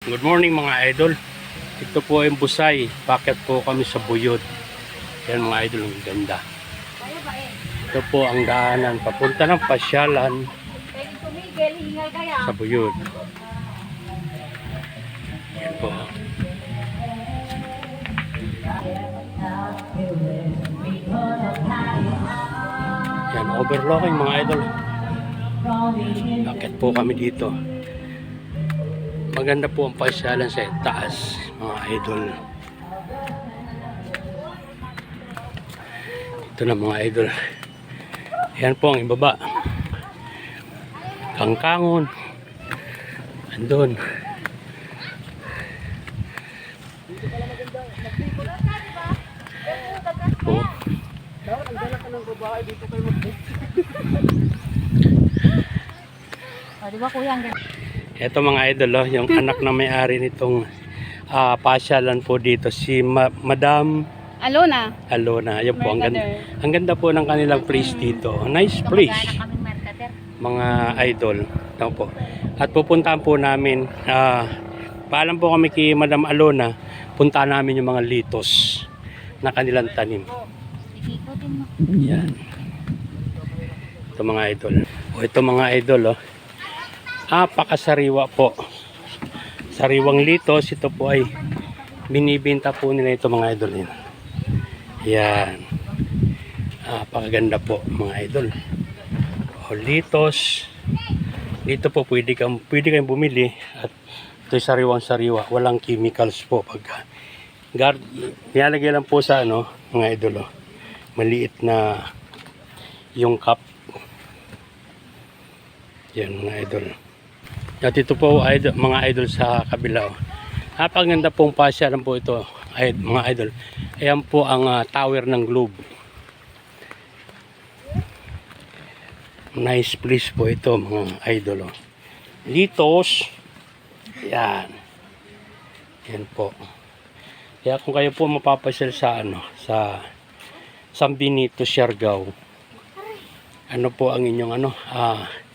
Good morning mga idol. Ito po ay Busay. Bakit po kami sa Buyod. Yan mga idol, ang ganda. Ito po ang daanan papunta ng pasyalan sa Buyod. Yan po. Yan, overlooking mga idol. Bakit po kami dito. Maganda po ang pasyalan sa taas, mga idol. Ito na mga idol. Yan po ang ibaba. Kangkangon. Andun. Po. Di ba kuya? Ito mga idol, yung anak na may-ari nitong pasyalan po dito, si Madam Alona. Alona. Ayun po, ang ganda po ng kanilang place dito. Nice place, mga idol. Ito po. At pupuntahan po namin, paalam po kami kay Madam Alona, puntahan namin yung mga litos na kanilang tanim. Yan. Ito mga idol. Ito mga idol, napakasariwa po. Sariwang litos. Ito po ay binibenta po nila ito mga idol. Yan. Napakaganda po mga idol. Litos. Dito po pwede kayong bumili. At ito ay sariwang sariwa. Walang chemicals po. Nilalagay lang po sa mga idol. Maliit na yung cup. Yan mga idol. At ito po mga idol sa kabila. Napakaganda pong pasyalan po ito mga idol. Ayan po ang tower ng Globe. Nice place po ito mga idol. Litos. Yan. Yan po. Kaya kung kayo po mapapasyal sa sa San Benito, Siargao, po ang inyong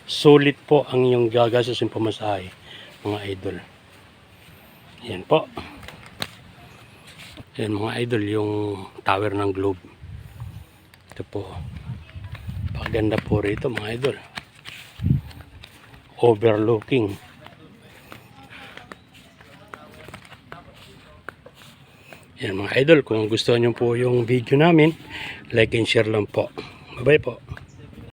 sulit po ang inyong gagastusin pamasahe mga idol. Yan po. Yan mga idol, yung tower ng Globe. Ito po. Paganda po rito mga idol. Overlooking. Yan mga idol, kung gusto nyo po yung video namin, like and share lang po. Bye bye po.